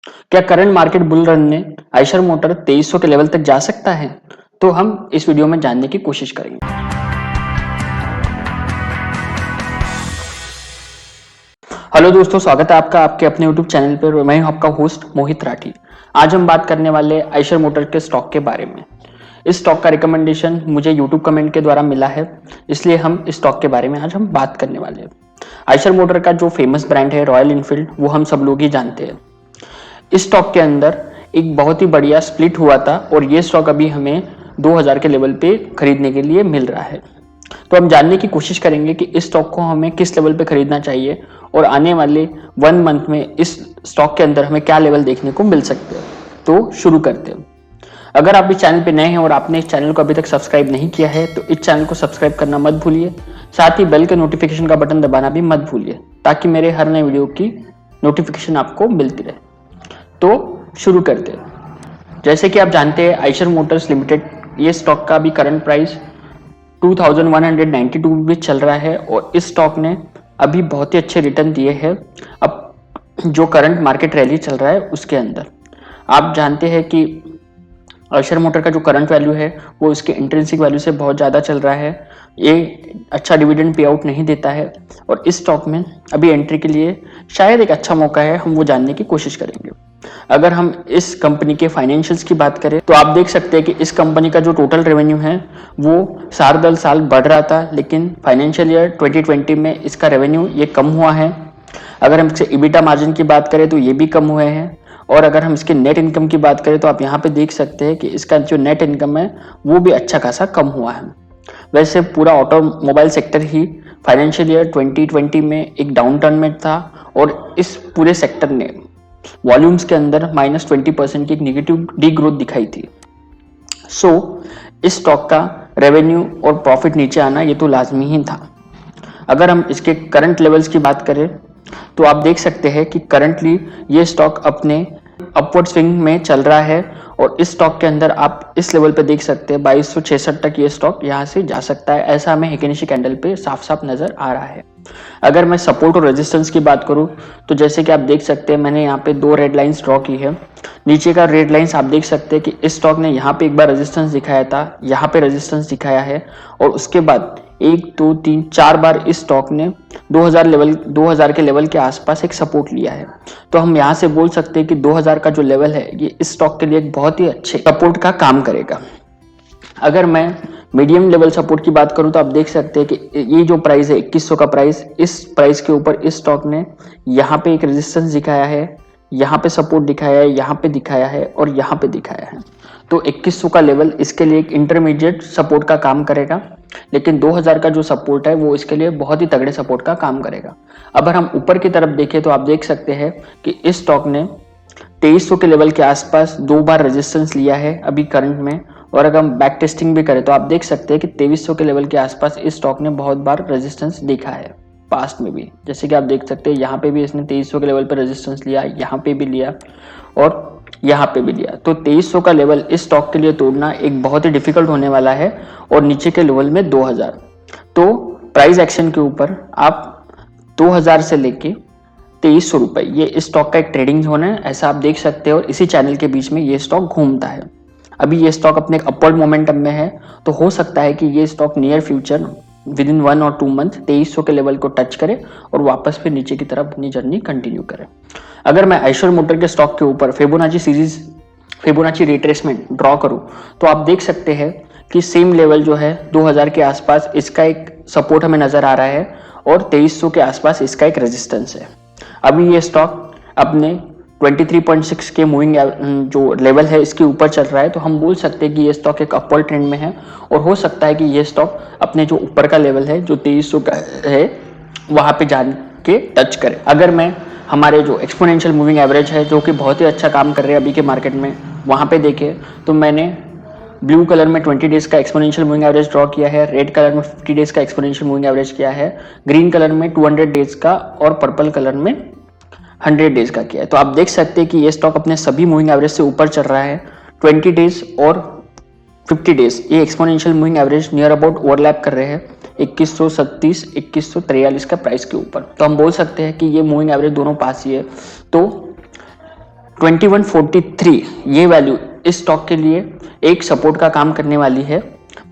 क्या current market bull run में Eicher motor 2300 के लेवल तक जा सकता है? तो हम इस वीडियो में जानने की कोशिश करेंगे। हेलो दोस्तों, स्वागत है आपका आपके अपने यूट्यूब चैनल पर। मैं हूं आपका होस्ट मोहित राठी। आज हम बात करने वाले आयशर मोटर के स्टॉक के बारे में। इस स्टॉक का रिकमेंडेशन मुझे यूट्यूब कमेंट के द्वारा मिला है, इसलिए हम इस स्टॉक के बारे में आज हम बात करने वाले हैं। आयशर मोटर का जो फेमस ब्रांड है रॉयल इनफील्ड, वो हम सब लोग ही जानते हैं। इस स्टॉक के अंदर एक बहुत ही बढ़िया स्प्लिट हुआ था और ये स्टॉक अभी हमें 2000 के लेवल पे खरीदने के लिए मिल रहा है। तो हम जानने की कोशिश करेंगे कि इस स्टॉक को हमें किस लेवल पे खरीदना चाहिए और आने वाले 1 मंथ में इस स्टॉक के अंदर हमें क्या लेवल देखने को मिल सकते हैं। तो शुरू करते हैं। अगर आप इस चैनल पे नए हैं और आपने इस चैनल को अभी तक सब्सक्राइब नहीं किया है तो इस चैनल को सब्सक्राइब करना मत भूलिए। साथ ही बेल के नोटिफिकेशन का बटन दबाना भी मत भूलिए, ताकि मेरे हर नए वीडियो की नोटिफिकेशन आपको मिलती रहे। तो शुरू करते हैं। जैसे कि आप जानते हैं, आयशर मोटर्स लिमिटेड, ये स्टॉक का अभी करंट प्राइस 2192 भी चल रहा है और इस स्टॉक ने अभी बहुत ही अच्छे रिटर्न दिए हैं अब जो करंट मार्केट रैली चल रहा है उसके अंदर। आप जानते हैं कि आयशर मोटर का जो करंट वैल्यू है वो इसके इंट्रिंसिक वैल्यू से बहुत ज़्यादा चल रहा है। ये अच्छा डिविडेंड पे आउट नहीं देता है और इस स्टॉक में अभी एंट्री के लिए शायद एक अच्छा मौका है, हम वो जानने की कोशिश करेंगे। अगर हम इस कंपनी के फाइनेंशियल्स की बात करें तो आप देख सकते हैं कि इस कंपनी का जो टोटल रेवेन्यू है वो साल दर साल बढ़ रहा था, लेकिन फाइनेंशियल ईयर 2020 में इसका रेवेन्यू ये कम हुआ है। अगर हम इसके इबिटा मार्जिन की बात करें तो ये भी कम हुए हैं और अगर हम इसके नेट इनकम की बात करें तो आप यहाँ पे देख सकते हैं कि इसका जो नेट इनकम है वो भी अच्छा खासा कम हुआ है। वैसे पूरा ऑटोमोबाइल सेक्टर ही फाइनेंशियल ईयर 2020 में एक डाउन टर्न में था और इस पूरे सेक्टर ने वॉल्यूम्स के अंदर -20% की एक नेगेटिव डी ग्रोथ दिखाई थी। सो इस स्टॉक का रेवेन्यू और प्रॉफिट नीचे आना ये तो लाजमी ही था। अगर हम इसके करंट लेवल्स की बात करें तो आप देख सकते हैं कि करंटली ये स्टॉक अपने अपवर्ड स्विंग में चल रहा है और इस स्टॉक के अंदर आप इस लेवल पे देख सकते हैं 2266 तक ये स्टॉक यहाँ से जा सकता है, ऐसा हमें हेकेनिशी कैंडल पे साफ साफ नजर आ रहा है। अगर मैं सपोर्ट और रेजिस्टेंस की बात करूं तो जैसे कि आप देख सकते हैं मैंने यहाँ पे 2 रेड लाइंस ड्रॉ की है। नीचे का रेड लाइंस आप देख सकते हैं कि इस स्टॉक ने यहाँ पे एक बार रेजिस्टेंस दिखाया था, यहाँ पे रेजिस्टेंस दिखाया है और उसके बाद 1 2 3 4 बार इस स्टॉक ने 2000 के लेवल के आसपास एक सपोर्ट लिया है। तो हम यहाँ से बोल सकते हैं कि 2000 का जो लेवल है ये इस स्टॉक के लिए एक बहुत ही अच्छे सपोर्ट का काम करेगा। अगर मैं मीडियम लेवल सपोर्ट की बात करूं तो आप देख सकते हैं कि ये जो प्राइस है 2100 का प्राइस, इस प्राइस के ऊपर इस स्टॉक ने यहाँ पे एक रेजिस्टेंस दिखाया है, यहाँ पे सपोर्ट दिखाया है, यहाँ पे दिखाया है और यहाँ पे दिखाया है। तो 2100 का लेवल इसके लिए एक इंटरमीडिएट सपोर्ट का काम करेगा, लेकिन 2000 का जो सपोर्ट है वो इसके लिए बहुत ही तगड़े सपोर्ट का काम करेगा। अगर हम ऊपर की तरफ देखें तो आप देख सकते हैं कि इस स्टॉक ने 2300 के लेवल के आसपास 2 बार रेजिस्टेंस लिया है अभी करंट में, और अगर हम बैक टेस्टिंग भी करें तो आप देख सकते हैं कि 2300 के लेवल के आसपास इस स्टॉक ने बहुत बार रेजिस्टेंस देखा है पास्ट में भी। जैसे कि आप देख सकते हैं यहाँ पे भी इसने 2300 के लेवल पर रेजिस्टेंस लिया, यहाँ पे भी लिया और यहाँ पे भी लिया। तो 2300 का लेवल इस स्टॉक के लिए तोड़ना एक बहुत ही डिफिकल्ट होने वाला है और नीचे के लेवल में 2000। तो प्राइस एक्शन के ऊपर आप 2000 से लेके 2300 रुपए ये इस स्टॉक का एक ट्रेडिंग जोन है, ऐसा आप देख सकते हो। और इसी चैनल के बीच में ये स्टॉक घूमता है। अभी ये स्टॉक अपने अपवर्ड मोमेंटम में है, तो हो सकता है कि ये stock near future with in 1 और 2 मंथ 2300 के लेवल को टच करे और वापस फिर नीचे की तरफ अपनी जर्नी कंटिन्यू करे। अगर मैं आयशर मोटर के स्टॉक के ऊपर फिबोनाची रिट्रेसमेंट ड्रॉ करूं तो आप देख सकते हैं कि सेम लेवल जो है 2000 के आसपास इसका एक सपोर्ट हमें नजर आ रहा है और 2300 के आसपास इसका एक रेजिस्टेंस है। अभी ये स्टॉक अपने 23.6 के मूविंग जो लेवल है इसके ऊपर चल रहा है, तो हम बोल सकते हैं कि ये स्टॉक एक अपवर्ड ट्रेंड में है और हो सकता है कि ये स्टॉक अपने जो ऊपर का लेवल है जो 2300 का है वहां पे जान के टच करे। अगर मैं हमारे जो एक्सपोनेंशियल मूविंग एवरेज है जो कि बहुत ही अच्छा काम कर रहे हैं अभी के मार्केट में, वहां पे देखे तो मैंने ब्लू कलर में 20 डेज का एक्सपोनेंशियल मूविंग एवरेज ड्रॉ किया है, रेड कलर में 50 डेज का एक्सपोनेंशियल मूविंग एवरेज किया है, ग्रीन कलर में 200 डेज का और पर्पल कलर में 100 डेज का किया है। तो आप देख सकते हैं कि ये स्टॉक अपने सभी मूविंग एवरेज से ऊपर चल रहा है। 20 डेज और 50 डेज ये exponential moving average near about overlap कर रहे हैं 2137 2143 का प्राइस के ऊपर। तो हम बोल सकते हैं कि ये मूविंग एवरेज दोनों पास ही है। तो 2143 ये वैल्यू इस स्टॉक के लिए एक सपोर्ट का काम करने वाली है।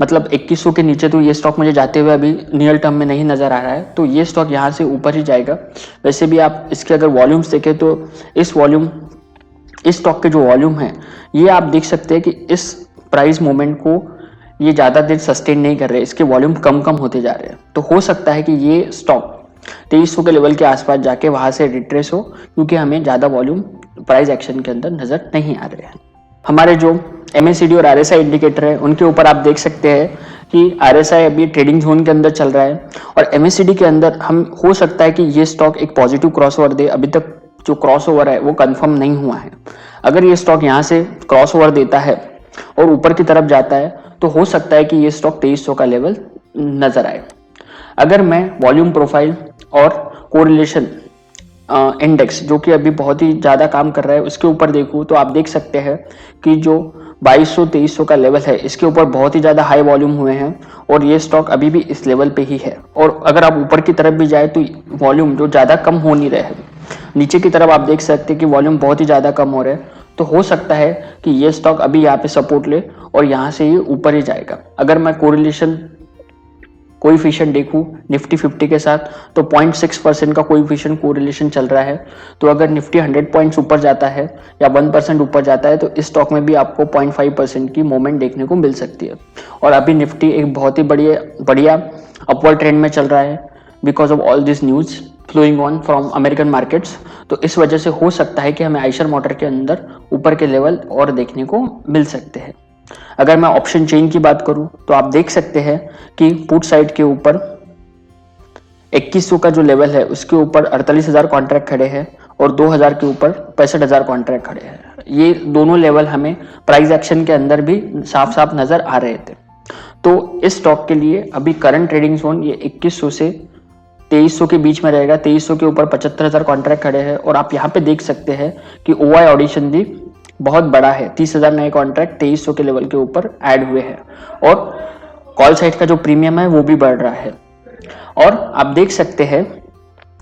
मतलब 2100 के नीचे तो ये स्टॉक मुझे जाते हुए अभी नियर टर्म में नहीं नजर आ रहा है, तो ये स्टॉक यहाँ से ऊपर ही जाएगा। वैसे भी आप इसके अगर वॉल्यूम्स देखें तो इस स्टॉक के जो वॉल्यूम है ये आप देख सकते हैं कि इस प्राइस मूवमेंट को ये ज़्यादा देर सस्टेन नहीं कर रहे, इसके वॉल्यूम कम कम होते जा रहे हैं। तो हो सकता है कि ये स्टॉक 2300 के लेवल के आसपास जाके वहां से रिट्रेस हो, क्योंकि हमें ज़्यादा वॉल्यूम प्राइस एक्शन के अंदर नजर नहीं आ रहे हैं। हमारे जो MACD और RSI इंडिकेटर है उनके ऊपर आप देख सकते हैं कि RSI अभी ट्रेडिंग जोन के अंदर चल रहा है और MACD के अंदर हम हो सकता है कि ये स्टॉक एक पॉजिटिव क्रॉसओवर दे। अभी तक जो क्रॉसओवर है वो कंफर्म नहीं हुआ है। अगर ये स्टॉक यहाँ से क्रॉसओवर देता है और ऊपर की तरफ जाता है तो हो सकता है कि ये स्टॉक 2300 का लेवल नजर आए। अगर मैं वॉल्यूम प्रोफाइल और कोरिलेशन इंडेक्स जो कि अभी बहुत ही ज़्यादा काम कर रहा है उसके ऊपर देखूँ तो आप देख सकते हैं कि जो 2200-2300 का लेवल है इसके ऊपर बहुत ही ज़्यादा हाई वॉल्यूम हुए हैं और ये स्टॉक अभी भी इस लेवल पे ही है। और अगर आप ऊपर की तरफ भी जाए तो वॉल्यूम जो ज़्यादा कम हो नहीं रहे हैं, नीचे की तरफ आप देख सकते हैं कि वॉल्यूम बहुत ही ज़्यादा कम हो रहा है। तो हो सकता है कि ये स्टॉक अभी यहाँ पे सपोर्ट ले और यहाँ से ये ऊपर ही जाएगा। अगर मैं कोरिलेशन कोएफिशिएंट देखूं निफ्टी 50 के साथ तो 0.6% का कोएफिशिएंट कोरिलेशन चल रहा है। तो अगर निफ्टी 100 पॉइंट्स ऊपर जाता है या 1% ऊपर जाता है तो इस स्टॉक में भी आपको 0.5% की मूवमेंट देखने को मिल सकती है। और अभी निफ्टी एक बहुत ही बढ़िया अपवर्ड ट्रेंड में चल रहा है because of all this news flowing on from American markets. तो इस वजह से हो सकता है कि हमें आइशर मोटर के अंदर ऊपर के लेवल और देखने को मिल सकते हैं। अगर मैं ऑप्शन चेन की बात करूं तो आप देख सकते हैं कि पुट साइड के ऊपर 2100 का जो लेवल है उसके ऊपर 48,000 कॉन्ट्रैक्ट खड़े हैं और 2000 के ऊपर 65,000 कॉन्ट्रैक्ट खड़े हैं। ये दोनों लेवल हमें प्राइस एक्शन के अंदर भी साफ साफ नजर आ रहे थे। तो इस स्टॉक के लिए अभी करंट ट्रेडिंग जोन ये 2100 से 2300 के बीच में रहेगा। 2300 के ऊपर 75,000 कॉन्ट्रैक्ट खड़े हैं और आप यहाँ पे देख सकते हैं कि OI ऑडिशन भी बहुत बड़ा है। 30,000 नए कॉन्ट्रैक्ट 2300 के लेवल के ऊपर ऐड हुए हैं और कॉल साइड का जो प्रीमियम है वो भी बढ़ रहा है। और आप देख सकते हैं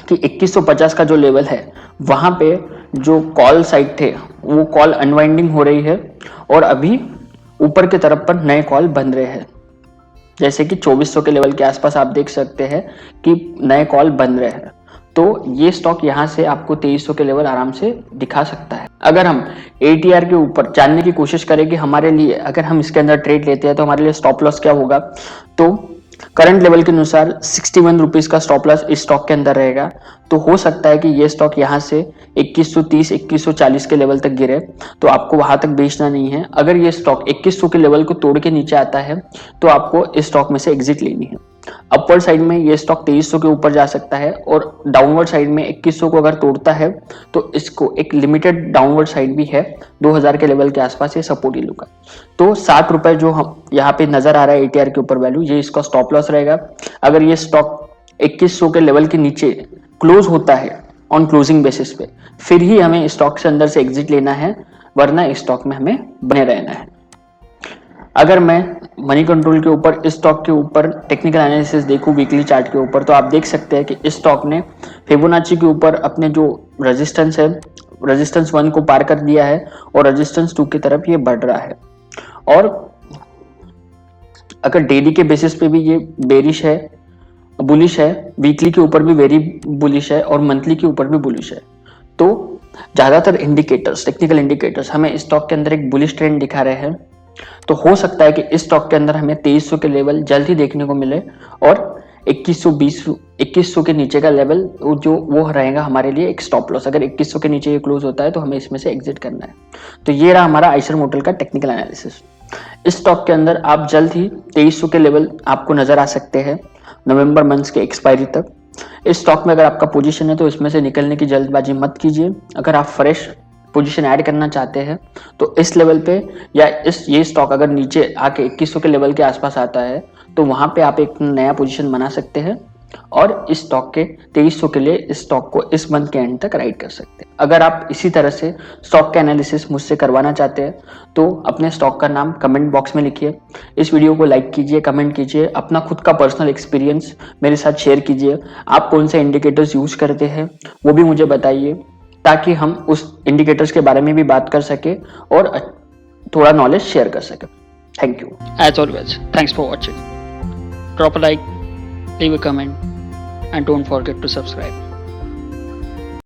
कि 2150 का जो लेवल है वहां पे जो कॉल साइड थे वो कॉल अनवाइंडिंग हो रही है और अभी ऊपर की तरफ पर नए कॉल बन रहे हैं। जैसे कि 2400 के लेवल के आसपास आप देख सकते हैं कि नए कॉल बन रहे हैं। तो ये स्टॉक यहाँ से आपको 2300 के लेवल आराम से दिखा सकता है। अगर हम ATR के ऊपर जानने की कोशिश करें कि हमारे लिए अगर हम इसके अंदर ट्रेड लेते हैं तो हमारे लिए स्टॉप लॉस क्या होगा, तो करंट लेवल के अनुसार 61 रुपीज का स्टॉप लॉस इस स्टॉक के अंदर रहेगा। तो हो सकता है कि ये स्टॉक यहाँ से 2130 2140 के लेवल तक गिरे तो आपको वहां तक बेचना नहीं है। अगर ये स्टॉक 2100 के लेवल को तोड़ के नीचे आता है तो आपको इस स्टॉक में से एग्जिट लेनी है। अपवर्ड साइड में ये स्टॉक 2300 के ऊपर जा सकता है और डाउनवर्ड साइड में 2100 को अगर तोड़ता है तो इसको एक लिमिटेड डाउनवर्ड साइड भी है 2000 के लेवल के आसपास ये सपोर्ट ही लूंगा। तो 60 रुपए जो हम यहाँ पे नजर आ रहा है ATR के ऊपर वैल्यू, ये इसका स्टॉप लॉस रहेगा। अगर ये स्टॉक 2100 के लेवल के नीचे क्लोज होता है ऑन क्लोजिंग बेसिस पे फिर ही हमें स्टॉक से अंदर से एग्जिट लेना है, वरना इस स्टॉक में हमें बने रहना है। अगर मैं मनी कंट्रोल के ऊपर इस स्टॉक के ऊपर टेक्निकल एनालिसिस देखूं वीकली चार्ट के ऊपर तो आप देख सकते हैं कि इस स्टॉक ने फिबोनाची के ऊपर अपने जो रेजिस्टेंस है रेजिस्टेंस 1 को पार कर दिया है और रेजिस्टेंस 2 की तरफ ये बढ़ रहा है। और अगर डेली के बेसिस पे भी ये बेरिश है बुलिश है, वीकली के ऊपर भी वेरी बुलिश है और मंथली के ऊपर भी बुलिश है। तो ज्यादातर इंडिकेटर्स टेक्निकल इंडिकेटर्स हमें इस स्टॉक के अंदर एक बुलिश ट्रेंड दिखा रहे हैं। तो हो सकता है कि इस स्टॉक के अंदर हमें 2300 के लेवल जल्द ही देखने को मिले और 2100 के नीचे का लेवल जो वो रहेगा हमारे लिए एक स्टॉप लॉस। अगर 2100 के नीचे ये क्लोज होता है तो हमें इसमें से एग्जिट करना है। तो ये रहा हमारा आइशर मोटर का टेक्निकल एनालिसिस। इस स्टॉक के अंदर आप जल्द ही 2300 के लेवल आपको नजर आ सकते हैं नवंबर मंथ के एक्सपायरी तक। इस स्टॉक में अगर आपका पोजीशन है तो इसमें से निकलने की जल्दबाजी मत कीजिए। अगर आप फ्रेश पोजीशन ऐड करना चाहते हैं तो इस लेवल पे या ये स्टॉक अगर नीचे आके 2100 के लेवल के आसपास आता है तो वहां पे आप एक नया पोजीशन बना सकते हैं और इस स्टॉक के 2300 के लिए इस स्टॉक को इस मंथ के एंड तक राइड कर सकते हैं। अगर आप इसी तरह से स्टॉक का एनालिसिस मुझसे करवाना चाहते हैं तो अपने स्टॉक का नाम कमेंट बॉक्स में लिखिए, इस वीडियो को लाइक कीजिए, कमेंट कीजिए, अपना खुद का पर्सनल एक्सपीरियंस मेरे साथ शेयर कीजिए। आप कौन से इंडिकेटर्स यूज करते हैं वो भी मुझे बताइए। ताकि हम उस इंडिकेटर्स के बारे में भी बात कर सके और थोड़ा नॉलेज शेयर कर सके। Thank you. As always, thanks for watching. Drop a like, leave a comment, and don't forget to subscribe.